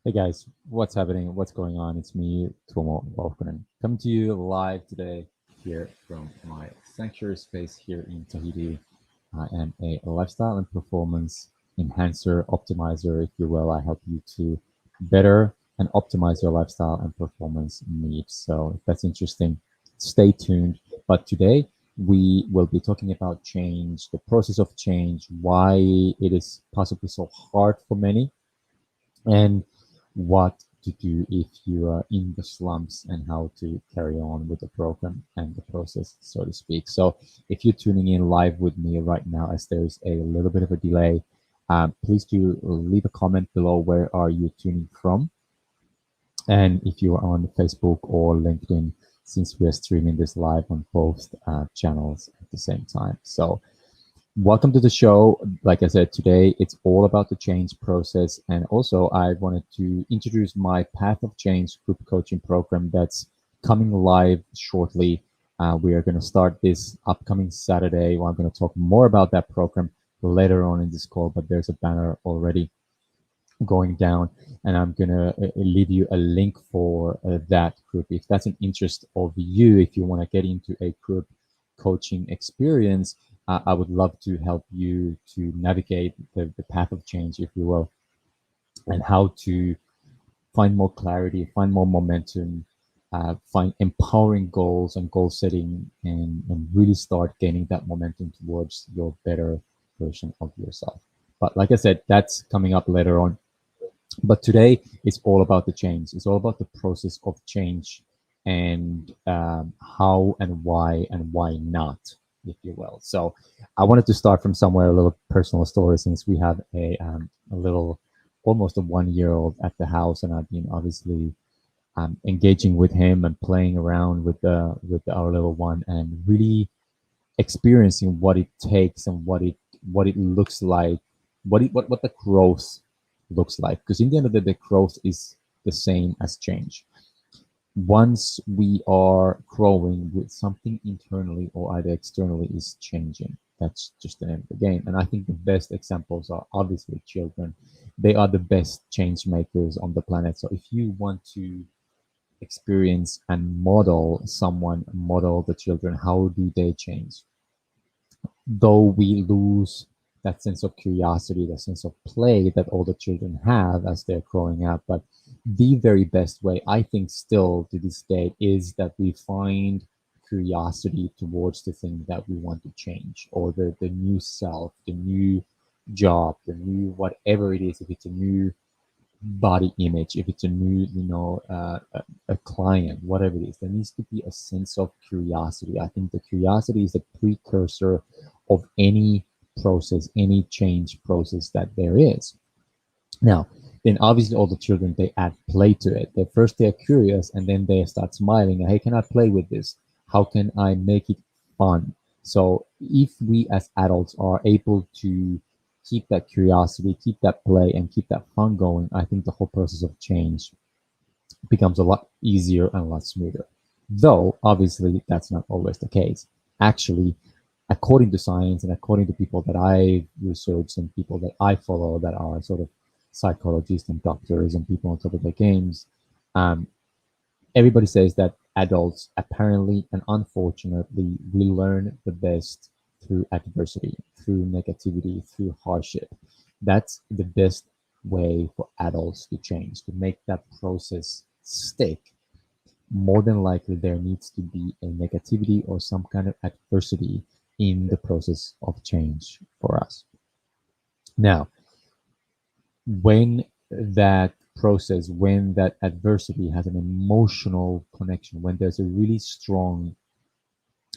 Hey guys, what's happening? What's going on? It's me, Tomo Wolfgren, coming to you live today here from my sanctuary space here in Tahiti. I am a lifestyle and performance enhancer, optimizer, if you will. I help you to better and optimize your lifestyle and performance needs. So if that's interesting, stay tuned. But today we will be talking about change, the process of change, why it is possibly so hard for many, and what to do if you are in the slumps and how to carry on with the program and the process, so to speak. So, if you're tuning in live with me right now, as there's a little bit of a delay, please do leave a comment below where are you tuning from. And if you are on Facebook or LinkedIn, since we are streaming this live on both channels at the same time. So, welcome to the show. Like I said, today it's all about the change process. And also, I wanted to introduce my Path of Change group coaching program that's coming live shortly. We are going to start this upcoming Saturday. Well, I'm going to talk more about that program later on in this call, but there's a banner already going down, and I'm gonna leave you a link for that group if that's an interest of you. If you want to get into a group coaching experience, I would love to help you to navigate the path of change, if you will, and how to find more clarity, find more momentum, find empowering goals and goal setting, and really start gaining that momentum towards your better version of yourself. But like I said, that's coming up later on. But today it's all about the change. It's all about the process of change, and how and why not, if you will. So I wanted to start from somewhere, a little personal story, since we have a little, almost a 1 year old at the house, and I've been obviously engaging with him and playing around with our little one, and really experiencing what it takes and what it looks like, what the growth looks like. Because in the end of the day, growth is the same as change. Once we are growing with something internally or either externally is changing, that's just the end of the game. And I think the best examples are obviously children. They are the best change makers on the planet. So if you want to experience and model the children, how do they change? Though we lose that sense of curiosity, that sense of play that all the children have as they're growing up. But the very best way, I think, still to this day, is that we find curiosity towards the thing that we want to change, or the new self, the new job, the new whatever it is. If it's a new body image, if it's a new, a client, whatever it is, there needs to be a sense of curiosity. I think the curiosity is the precursor of any process, any change process that there is. Now, then obviously all the children, they add play to it. They first they're curious, and then they start smiling. Hey, can I play with this? How can I make it fun? So if we as adults are able to keep that curiosity, keep that play, and keep that fun going, I think the whole process of change becomes a lot easier and a lot smoother. Though obviously that's not always the case. Actually, according to science and according to people that I research and people that I follow that are sort of psychologists and doctors and people on top of their games, um, everybody says that adults apparently and unfortunately we learn the best through adversity, through negativity, through hardship. That's the best way for adults to change, to make that process stick. More than likely there needs to be a negativity or some kind of adversity in the process of change for us. Now, when that process, when that adversity has an emotional connection, when there's a really strong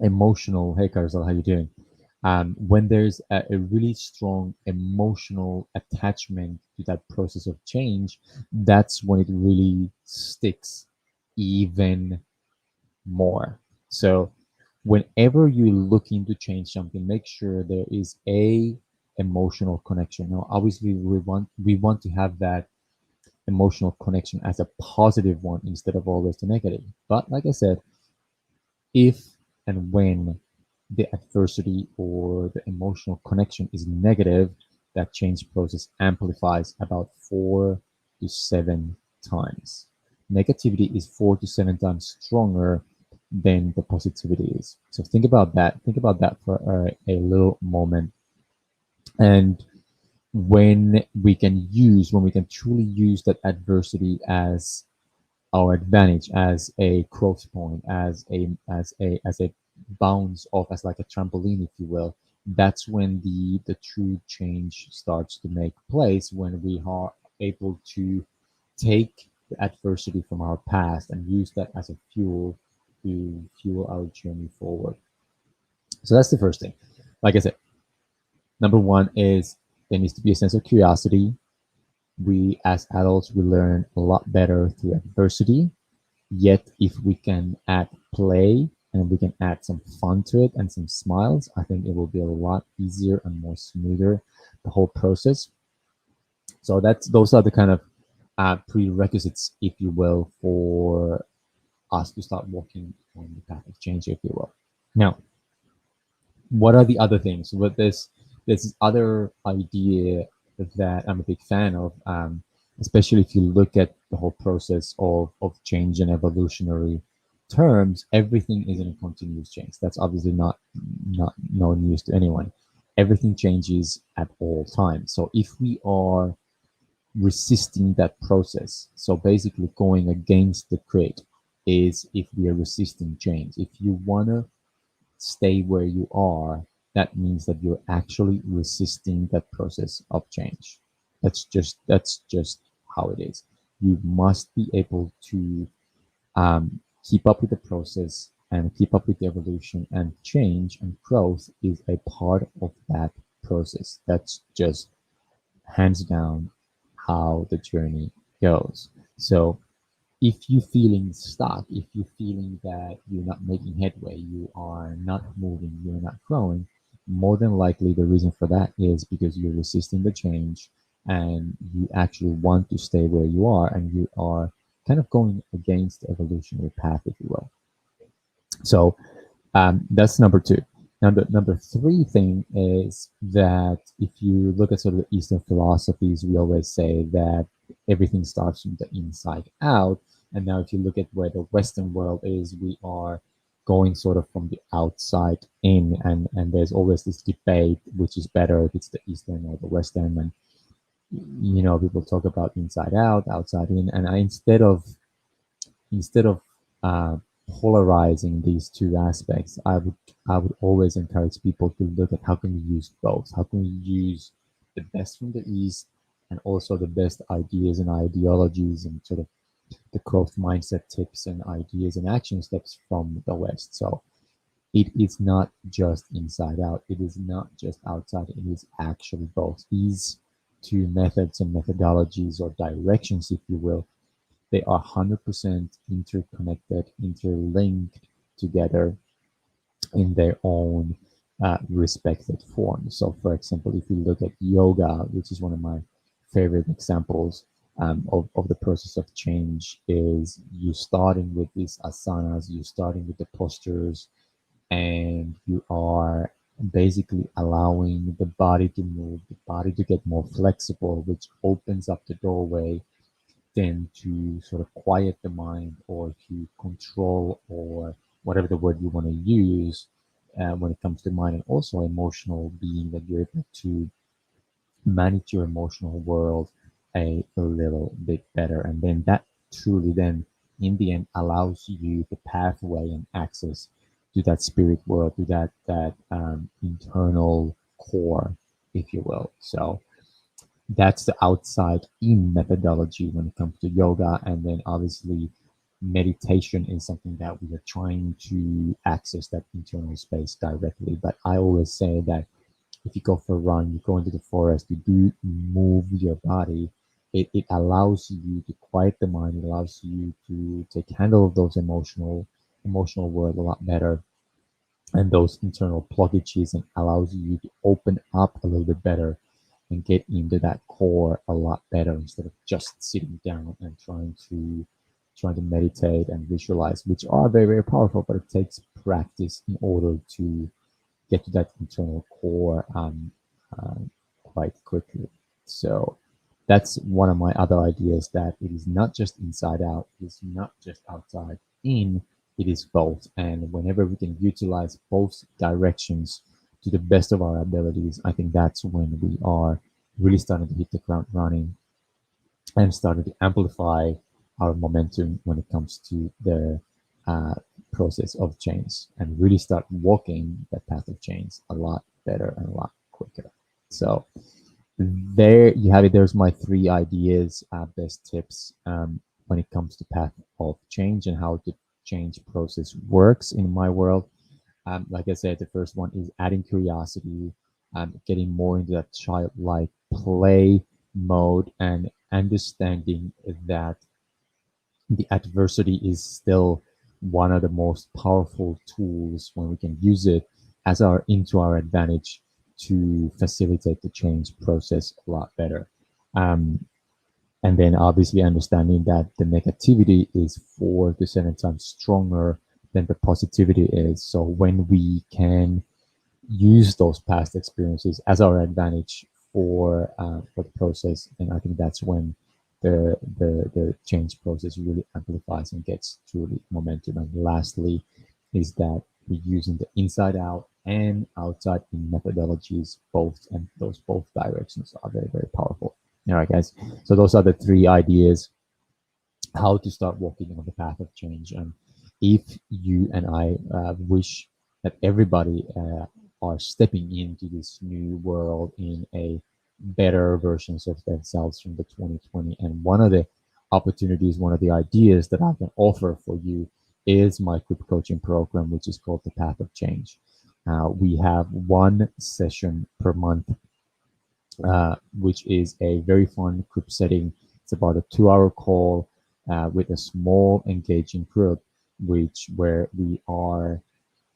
emotional, hey Carousel, how you doing? When there's a really strong emotional attachment to that process of change, that's when it really sticks even more. So whenever you look into change something, make sure there is a emotional connection. Now, obviously, we want to have that emotional connection as a positive one instead of always the negative. But like I said, if and when the adversity or the emotional connection is negative, that change process amplifies about 4 to 7 times. Negativity is 4 to 7 times stronger than the positivity is. So think about that. Think about that for a little moment. And when we can truly use that adversity as our advantage, as a growth point, as a bounce off, as like a trampoline, if you will, that's when the true change starts to make place, when we are able to take the adversity from our past and use that as a fuel to fuel our journey forward. So that's the first thing. Like I said, number one is there needs to be a sense of curiosity. We as adults, we learn a lot better through adversity. Yet if we can add play and we can add some fun to it and some smiles, I think it will be a lot easier and more smoother, the whole process. So those are the kind of prerequisites, if you will, for us to start walking on the path of change, if you will. Now, what are the other things? With this other idea that I'm a big fan of, especially if you look at the whole process of change and evolutionary terms. Everything is in a continuous change. That's obviously not no news to anyone. Everything changes at all times. So if we are resisting that process, so basically going against the grid, is if we are resisting change. If you wanna stay where you are, that means that you're actually resisting that process of change. That's just how it is. You must be able to keep up with the process and keep up with the evolution, and change and growth is a part of that process. That's just hands down how the journey goes. So if you're feeling stuck, if you're feeling that you're not making headway, you are not moving, you're not growing, more than likely the reason for that is because you're resisting the change and you actually want to stay where you are, and you are kind of going against the evolutionary path, if you will. So that's number two. Number three thing is that if you look at sort of the Eastern philosophies, we always say that everything starts from the inside out. And now, if you look at where the Western world is, we are going sort of from the outside in, and there's always this debate which is better, if it's the Eastern or the Western. And people talk about inside out, outside in, and instead of uh, polarizing these two aspects, I would always encourage people to look at how can we use both. How can we use the best from the East and also the best ideas and ideologies and sort of the growth mindset tips and ideas and action steps from the West. So it is not just inside out. It is not just outside. It is actually both. These two methods and methodologies, or directions, if you will, they are 100% interconnected, interlinked together in their own respected forms. So, for example, if you look at yoga, which is one of my favorite examples of the process of change, is you starting with these asanas, you starting with the postures, and you are basically allowing the body to move, the body to get more flexible, which opens up the doorway then to sort of quiet the mind, or to control, or whatever the word you want to use when it comes to mind, and also emotional being, that you're able to manage your emotional world a little bit better. And then that truly then in the end allows you the pathway and access to that spirit world, to that internal core, if you will. So that's the outside in methodology when it comes to yoga. And then obviously meditation is something that we are trying to access that internal space directly. But I always say that if you go for a run, you go into the forest, you do move your body, it allows you to quiet the mind, it allows you to take handle of those emotional world a lot better, and those internal blockages, and allows you to open up a little bit better and get into that core a lot better, instead of just sitting down and trying to meditate and visualize, which are very, very powerful, but it takes practice in order to get to that internal core quite quickly. So that's one of my other ideas, that it is not just inside out, it is not just outside in, it is both. And whenever we can utilize both directions to the best of our abilities, I think that's when we are really starting to hit the ground running and starting to amplify our momentum when it comes to the uh, process of change, and really start walking the path of change a lot better and a lot quicker. So there you have it. There's my three ideas, best tips when it comes to path of change and how the change process works in my world. Like I said, the first one is adding curiosity, getting more into that childlike play mode, and understanding that the adversity is still one of the most powerful tools when we can use it as our into our advantage to facilitate the change process a lot better. Um, and then obviously understanding that the negativity is 4 to 7 times stronger than the positivity is. So when we can use those past experiences as our advantage for the process, and I think that's when the change process really amplifies and gets truly momentum. And lastly, is that we're using the inside out and outside in methodologies both, and those both directions are very, very powerful. All right, guys. So those are the three ideas how to start walking on the path of change. And if you and I wish that everybody are stepping into this new world in a better versions of themselves from the 2020, and one of the opportunities, one of the ideas that I can offer for you is my group coaching program, which is called the Path of Change. We have one session per month, which is a very fun group setting. It's about a 2 hour call with a small engaging group, which where we are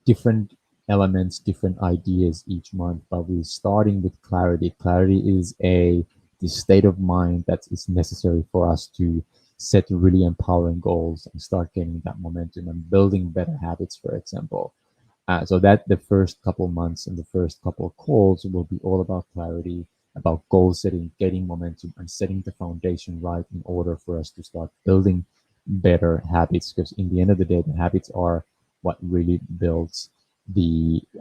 different elements, different ideas each month, but we're starting with clarity. Clarity is the state of mind that is necessary for us to set really empowering goals and start gaining that momentum and building better habits, for example. So that the first couple months and the first couple of calls will be all about clarity, about goal setting, getting momentum, and setting the foundation right in order for us to start building better habits. Because in the end of the day, the habits are what really builds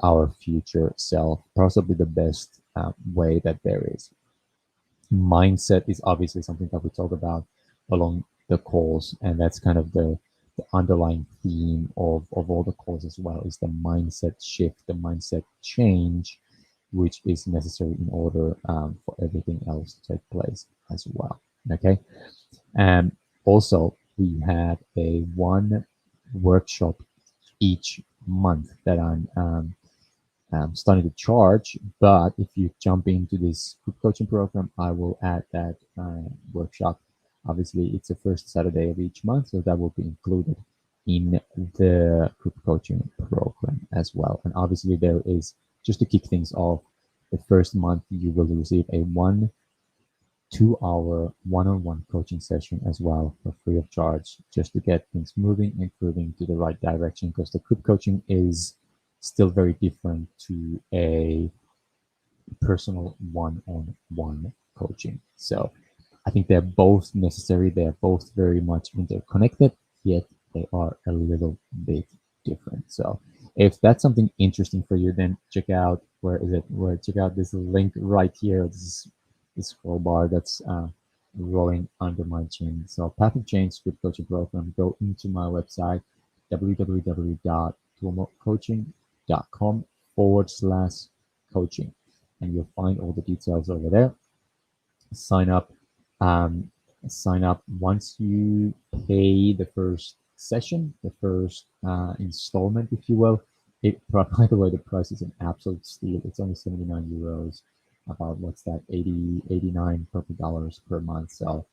our future self, possibly the best way that there is. Mindset is obviously something that we talk about along the calls, and that's kind of the underlying theme of all the calls as well, is the mindset shift, the mindset change, which is necessary in order for everything else to take place as well. Okay. And also we have a one workshop each month that I'm starting to charge. But if you jump into this group coaching program, I will add that workshop. Obviously, it's the first Saturday of each month, so that will be included in the group coaching program as well. And obviously, there is, just to kick things off, the first month you will receive a 2 hour one-on-one coaching session as well for free of charge, just to get things moving and moving to the right direction, because the group coaching is still very different to a personal one-on-one coaching. So I think they're both necessary. They're both very much interconnected, yet they are a little bit different. So if that's something interesting for you, then check out, where is it? Check out this link right here. This is the scroll bar that's rolling under my chin. So Path of Change Group Coaching Program. Go into my website, www.tuomocoaching.com/coaching, and you'll find all the details over there. Sign up. Um, Sign up once you pay the first session, the first installment, if you will. By the way, the price is an absolute steal. It's only 79 euros, about what's that, 89 perfect dollars per month. So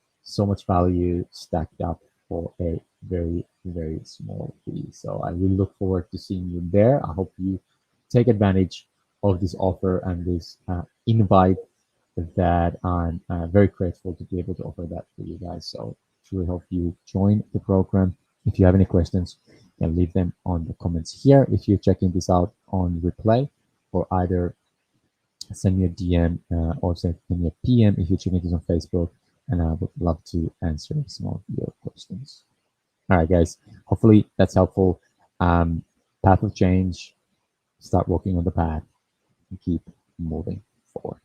much value stacked up for a very, very small fee. So I really look forward to seeing you there. I hope you take advantage of this offer and this invite, that I'm very grateful to be able to offer that for you guys. So truly hope you join the program. If you have any questions, you can leave them on the comments here. If you're checking this out on replay, or either send me a DM or send me a PM if you're checking this on Facebook. and I would love to answer some of your questions. All right, guys. Hopefully that's helpful. Path of change. Start working on the path and keep moving forward.